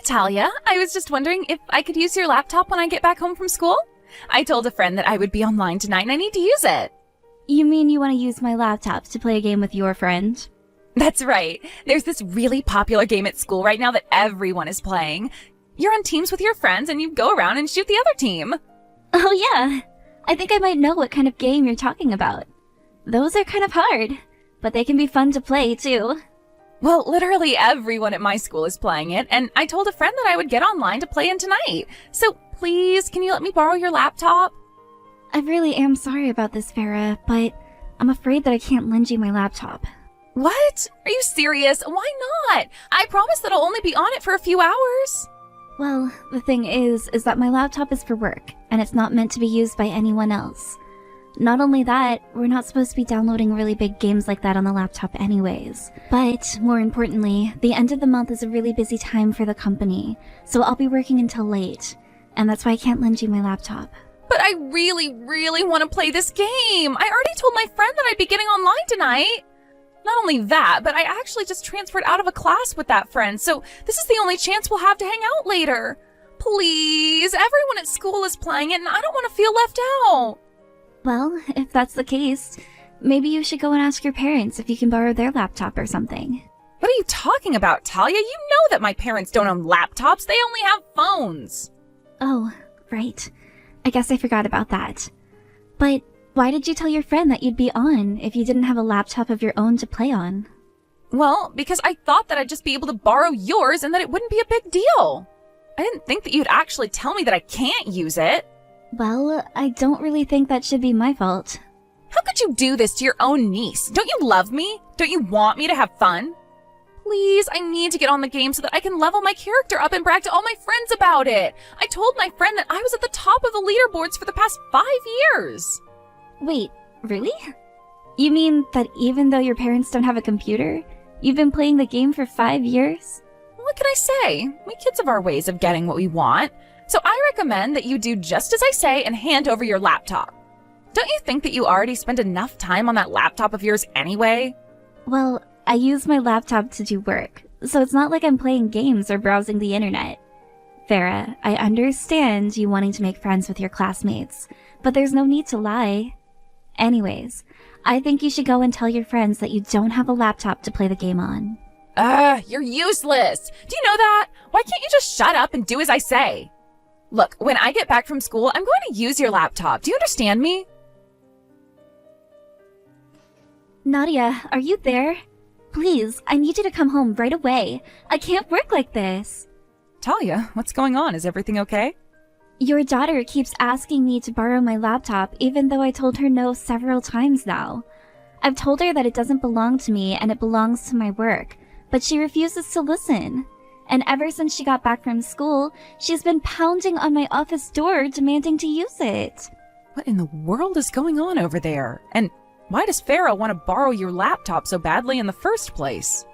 Talia. I was just wondering if I could use your laptop when I get back home from school. I told a friend that I would be online tonight and I need to use it. You mean you want to use my laptop to play a game with your friend? That's right. There's this really popular game at school right now that everyone is playing. You're on teams with your friends and you go around and shoot the other team. Oh yeah, I think I might know what kind of game you're talking about. Those are kind of hard, but they can be fun to play too. Well, literally everyone at my school is playing it, and I told a friend that I would get online to play in tonight. So please, can you let me borrow your laptop? I really am sorry about this, Farah, but I'm afraid that I can't lend you my laptop. What? Are you serious? Why not? I promise that I'll only be on it for a few hours. Well, the thing is that my laptop is for work, and it's not meant to be used by anyone else. Not only that, we're not supposed to be downloading really big games like that on the laptop anyways. But, more importantly, the end of the month is a really busy time for the company, so I'll be working until late, and that's why I can't lend you my laptop. But I really, really want to play this game. I already told my friend that I'd be getting online tonight. Not only that, but I actually just transferred out of a class with that friend, so this is the only chance we'll have to hang out later. Please, everyone at school is playing it and I don't want to feel left out. Well, if that's the case, maybe you should go and ask your parents if you can borrow their laptop or something. What are you talking about, Talia? You know that my parents don't own laptops. They only have phones. Oh, right. I guess I forgot about that. But why did you tell your friend that you'd be on if you didn't have a laptop of your own to play on? Well, because I thought that I'd just be able to borrow yours and that it wouldn't be a big deal. I didn't think that you'd actually tell me that I can't use it. Well, I don't really think that should be my fault. How could you do this to your own niece? Don't you love me? Don't you want me to have fun? Please, I need to get on the game so that I can level my character up and brag to all my friends about it. I told my friend that I was at the top of the leaderboards for the past 5 years. Wait, really? You mean that even though your parents don't have a computer, you've been playing the game for 5 years? What can I say? We kids have our ways of getting what we want. So I recommend that you do just as I say and hand over your laptop. Don't you think that you already spend enough time on that laptop of yours anyway? Well, I use my laptop to do work, so it's not like I'm playing games or browsing the internet. Farah, I understand you wanting to make friends with your classmates, but there's no need to lie. Anyways, I think you should go and tell your friends that you don't have a laptop to play the game on. You're useless. Do you know that? Why can't you just shut up and do as I say? Look, when I get back from school, I'm going to use your laptop. Do you understand me? Nadia, are you there? Please, I need you to come home right away. I can't work like this. Talia, what's going on? Is everything okay? Your daughter keeps asking me to borrow my laptop even though I told her no several times now. I've told her that it doesn't belong to me and it belongs to my work, but she refuses to listen. And ever since she got back from school, she's been pounding on my office door demanding to use it. What in the world is going on over there? And why does Farah want to borrow your laptop so badly in the first place?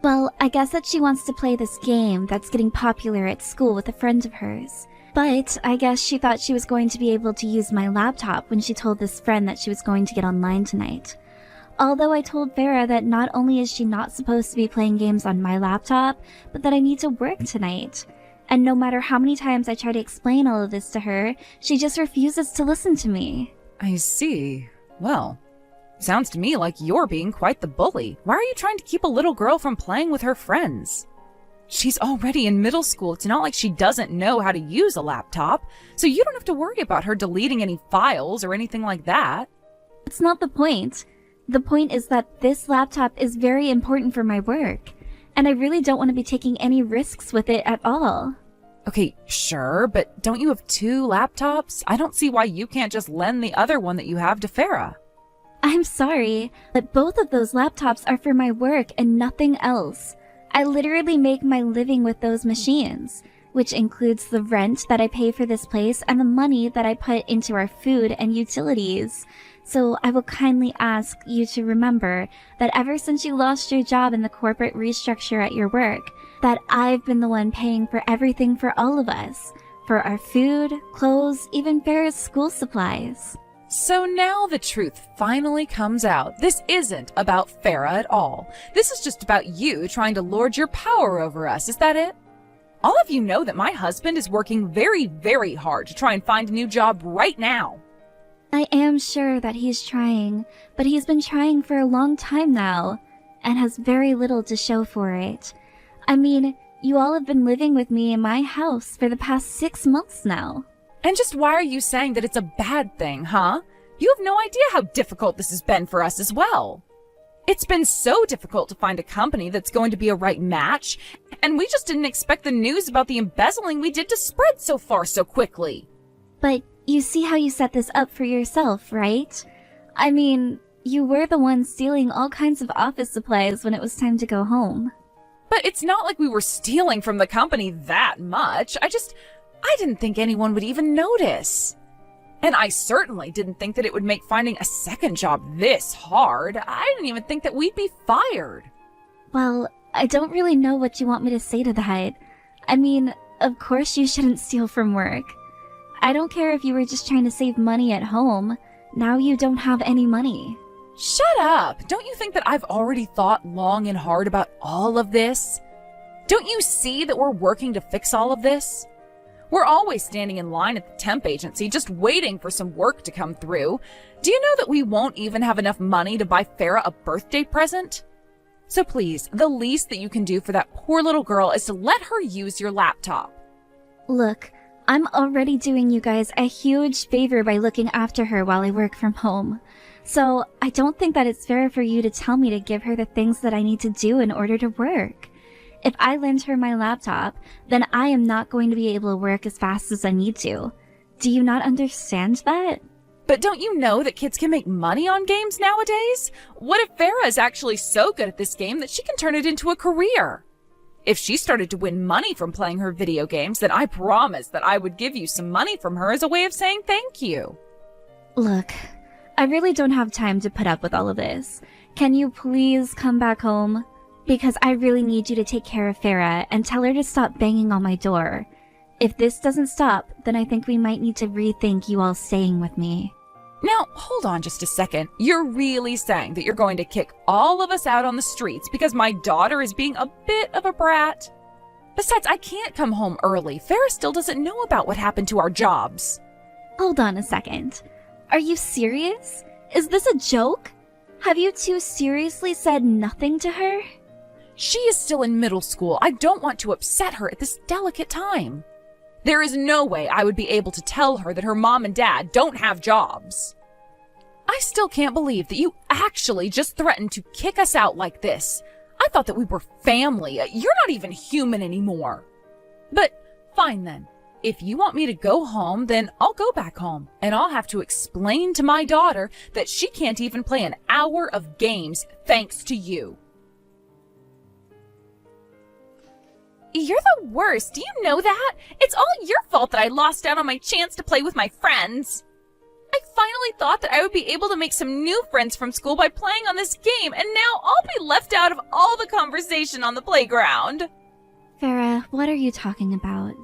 Well, I guess that she wants to play this game that's getting popular at school with a friend of hers. But I guess she thought she was going to be able to use my laptop when she told this friend that she was going to get online tonight. Although I told Farah that not only is she not supposed to be playing games on my laptop, but that I need to work tonight. And no matter how many times I try to explain all of this to her, she just refuses to listen to me. I see. Well, sounds to me like you're being quite the bully. Why are you trying to keep a little girl from playing with her friends? She's already in middle school. It's not like she doesn't know how to use a laptop, so you don't have to worry about her deleting any files or anything like that. It's not the point. The point is that this laptop is very important for my work, and I really don't want to be taking any risks with it at all. Okay, sure, but don't you have 2 laptops? I don't see why you can't just lend the other one that you have to Farah. I'm sorry, but both of those laptops are for my work and nothing else. I literally make my living with those machines, which includes the rent that I pay for this place and the money that I put into our food and utilities. So I will kindly ask you to remember that ever since you lost your job in the corporate restructure at your work, that I've been the one paying for everything for all of us. For our food, clothes, even Farah's school supplies. So now the truth finally comes out. This isn't about Farah at all. This is just about you trying to lord your power over us. Is that it? All of you know that my husband is working very, very hard to try and find a new job right now. I am sure that he's trying, but he's been trying for a long time now, and has very little to show for it. I mean, you all have been living with me in my house for the past 6 months now. And just why are you saying that it's a bad thing, huh? You have no idea how difficult this has been for us as well. It's been so difficult to find a company that's going to be a right match, and we just didn't expect the news about the embezzling we did to spread so far so quickly. But you see how you set this up for yourself, right? I mean, you were the one stealing all kinds of office supplies when it was time to go home. But it's not like we were stealing from the company that much. I didn't think anyone would even notice. And I certainly didn't think that it would make finding a second job this hard. I didn't even think that we'd be fired. Well, I don't really know what you want me to say to that. I mean, of course you shouldn't steal from work. I don't care if you were just trying to save money at home. Now you don't have any money. Shut up! Don't you think that I've already thought long and hard about all of this? Don't you see that we're working to fix all of this? We're always standing in line at the temp agency just waiting for some work to come through. Do you know that we won't even have enough money to buy Farah a birthday present? So please, the least that you can do for that poor little girl is to let her use your laptop. Look, I'm already doing you guys a huge favor by looking after her while I work from home. So I don't think that it's fair for you to tell me to give her the things that I need to do in order to work. If I lend her my laptop, then I am not going to be able to work as fast as I need to. Do you not understand that? But don't you know that kids can make money on games nowadays? What if Farah is actually so good at this game that she can turn it into a career? If she started to win money from playing her video games, then I promise that I would give you some money from her as a way of saying thank you. Look, I really don't have time to put up with all of this. Can you please come back home? Because I really need you to take care of Farah and tell her to stop banging on my door. If this doesn't stop, then I think we might need to rethink you all staying with me. Now, hold on just a second. You're really saying that you're going to kick all of us out on the streets because my daughter is being a bit of a brat? Besides, I can't come home early. Farah still doesn't know about what happened to our jobs. Hold on a second. Are you serious? Is this a joke? Have you two seriously said nothing to her? She is still in middle school. I don't want to upset her at this delicate time. There is no way I would be able to tell her that her mom and dad don't have jobs. I still can't believe that you actually just threatened to kick us out like this. I thought that we were family. You're not even human anymore. But fine then. If you want me to go home, then I'll go back home. And I'll have to explain to my daughter that she can't even play an hour of games thanks to you. You're the worst. Do you know that? It's all your fault that I lost out on my chance to play with my friends. I finally thought that I would be able to make some new friends from school by playing on this game, and now I'll be left out of all the conversation on the playground. Farah, what are you talking about?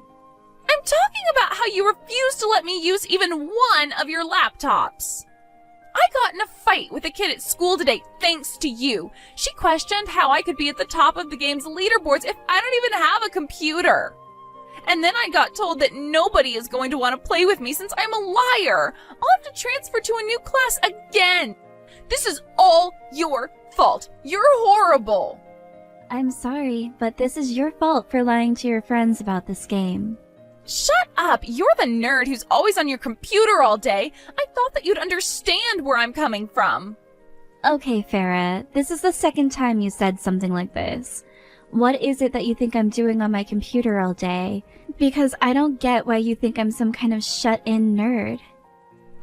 I'm talking about how you refused to let me use even one of your laptops. I got in a fight with a kid at school today thanks to you. She questioned how I could be at the top of the game's leaderboards if I don't even have a computer. And then I got told that nobody is going to want to play with me since I'm a liar. I'll have to transfer to a new class again. This is all your fault. You're horrible. I'm sorry, but this is your fault for lying to your friends about this game. Shut up! You're the nerd who's always on your computer all day. I thought that you'd understand where I'm coming from. Okay, Farah, this is the second time you said something like this. What is it that you think I'm doing on my computer all day? Because I don't get why you think I'm some kind of shut-in nerd.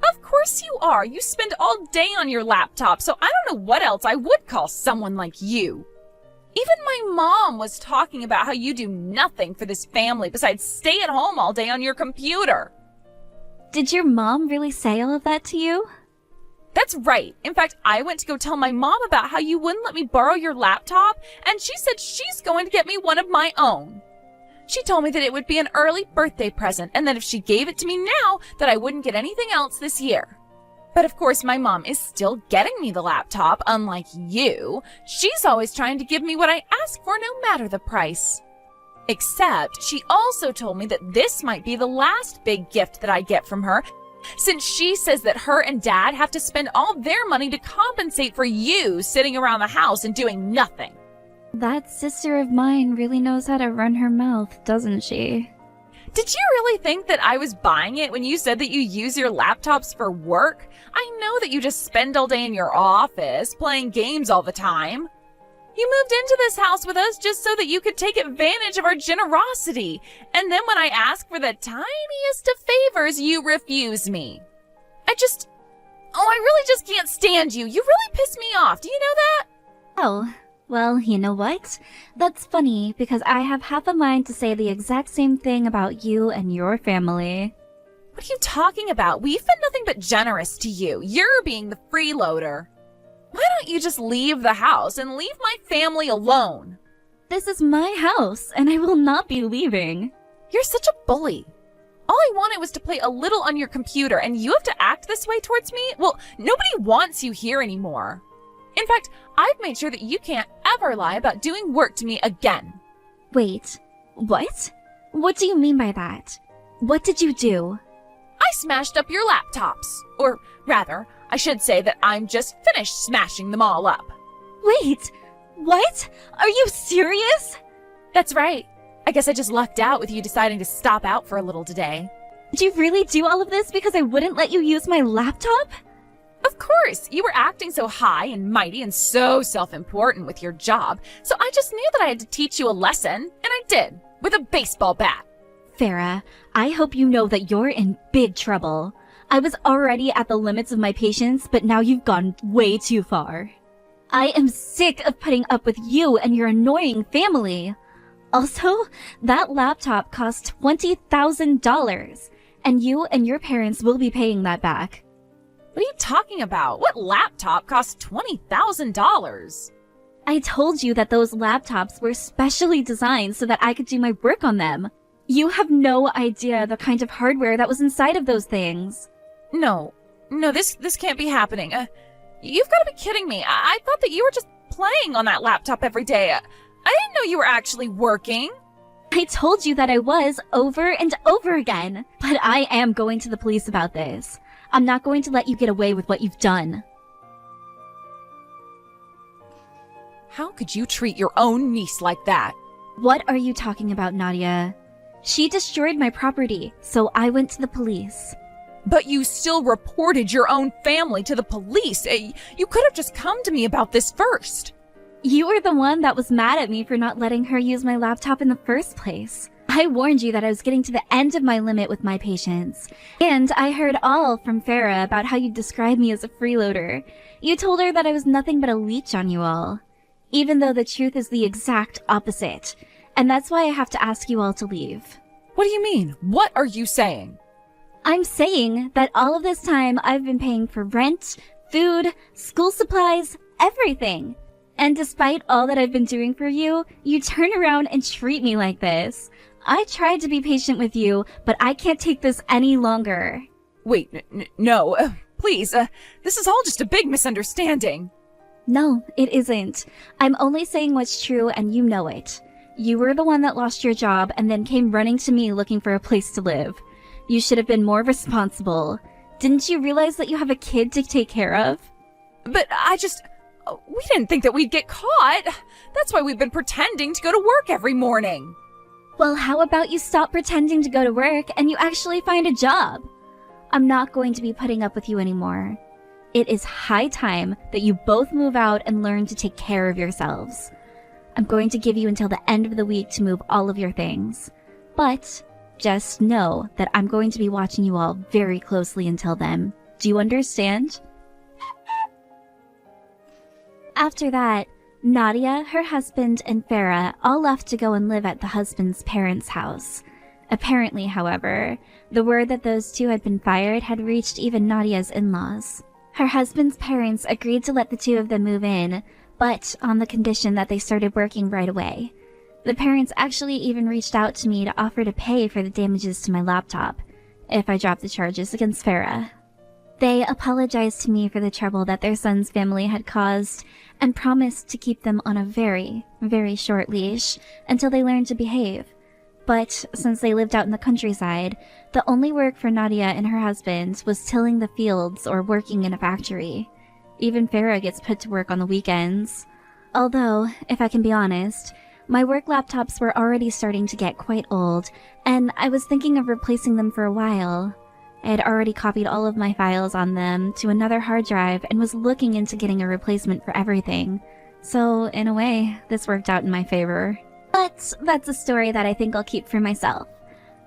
Of course you are. You spend all day on your laptop, so I don't know what else I would call someone like you. Even my mom was talking about how you do nothing for this family besides stay at home all day on your computer. Did your mom really say all of that to you? That's right. In fact, I went to go tell my mom about how you wouldn't let me borrow your laptop, and she said she's going to get me one of my own. She told me that it would be an early birthday present, and that if she gave it to me now, that I wouldn't get anything else this year. But of course, my mom is still getting me the laptop, unlike you. She's always trying to give me what I ask for, no matter the price. Except she also told me that this might be the last big gift that I get from her, since she says that her and Dad have to spend all their money to compensate for you sitting around the house and doing nothing. That sister of mine really knows how to run her mouth, doesn't she? Did you really think that I was buying it when you said that you use your laptops for work? I know that you just spend all day in your office playing games all the time. You moved into this house with us just so that you could take advantage of our generosity. And then when I ask for the tiniest of favors, you refuse me. I really just can't stand you. You really piss me off. Do you know that? Oh, well, you know what? That's funny because I have half a mind to say the exact same thing about you and your family. What are you talking about? We've been nothing but generous to you. You're being the freeloader. Why don't you just leave the house and leave my family alone? This is my house, and I will not be leaving. You're such a bully. All I wanted was to play a little on your computer, and you have to act this way towards me? Well, nobody wants you here anymore. In fact, I've made sure that you can't ever lie about doing work to me again. Wait, what? What do you mean by that? What did you do? I smashed up your laptops. Or rather, I should say that I'm just finished smashing them all up. Wait, what? Are you serious? That's right. I guess I just lucked out with you deciding to stop out for a little today. Did you really do all of this because I wouldn't let you use my laptop? Of course, you were acting so high and mighty and so self-important with your job, so I just knew that I had to teach you a lesson, and I did, with a baseball bat. Farah, I hope you know that you're in big trouble. I was already at the limits of my patience, but now you've gone way too far. I am sick of putting up with you and your annoying family. Also, that laptop cost $20,000, and you and your parents will be paying that back. What are you talking about? What laptop costs $20,000? I told you that those laptops were specially designed so that I could do my work on them. You have no idea the kind of hardware that was inside of those things. No, this can't be happening. You've got to be kidding me. I thought that you were just playing on that laptop every day. I didn't know you were actually working. I told you that I was over and over again, but I am going to the police about this. I'm not going to let you get away with what you've done. How could you treat your own niece like that? What are you talking about, Nadia? She destroyed my property, so I went to the police. But you still reported your own family to the police. You could have just come to me about this first. You were the one that was mad at me for not letting her use my laptop in the first place. I warned you that I was getting to the end of my limit with my patience. And I heard all from Farah about how you described me as a freeloader. You told her that I was nothing but a leech on you all. Even though the truth is the exact opposite. And that's why I have to ask you all to leave. What do you mean? What are you saying? I'm saying that all of this time I've been paying for rent, food, school supplies, everything. And despite all that I've been doing for you, you turn around and treat me like this. I tried to be patient with you, but I can't take this any longer. Wait, no, please, this is all just a big misunderstanding. No, it isn't. I'm only saying what's true and you know it. You were the one that lost your job and then came running to me looking for a place to live. You should have been more responsible. Didn't you realize that you have a kid to take care of? But we didn't think that we'd get caught. That's why we've been pretending to go to work every morning. Well, how about you stop pretending to go to work and you actually find a job? I'm not going to be putting up with you anymore. It is high time that you both move out and learn to take care of yourselves. I'm going to give you until the end of the week to move all of your things. But just know that I'm going to be watching you all very closely until then. Do you understand? After that, Nadia, her husband, and Farah all left to go and live at the husband's parents' house. Apparently, however, the word that those two had been fired had reached even Nadia's in-laws. Her husband's parents agreed to let the two of them move in, but on the condition that they started working right away. The parents actually even reached out to me to offer to pay for the damages to my laptop, if I dropped the charges against Farah. They apologized to me for the trouble that their son's family had caused, and promised to keep them on a very, very short leash until they learned to behave, But since they lived out in the countryside, the only work for Nadia and her husband was tilling the fields or working in a factory. Even Farah gets put to work on the weekends. Although, if I can be honest, my work laptops were already starting to get quite old, and I was thinking of replacing them for a while. I had already copied all of my files on them to another hard drive and was looking into getting a replacement for everything. So, in a way, this worked out in my favor. But that's a story that I think I'll keep for myself.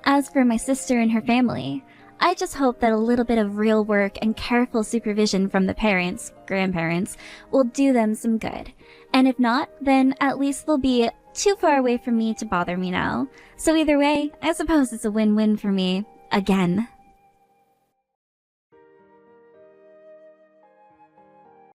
As for my sister and her family, I just hope that a little bit of real work and careful supervision from the parents, grandparents, will do them some good. And if not, then at least they'll be too far away from me to bother me now. So either way, I suppose it's a win-win for me. Again.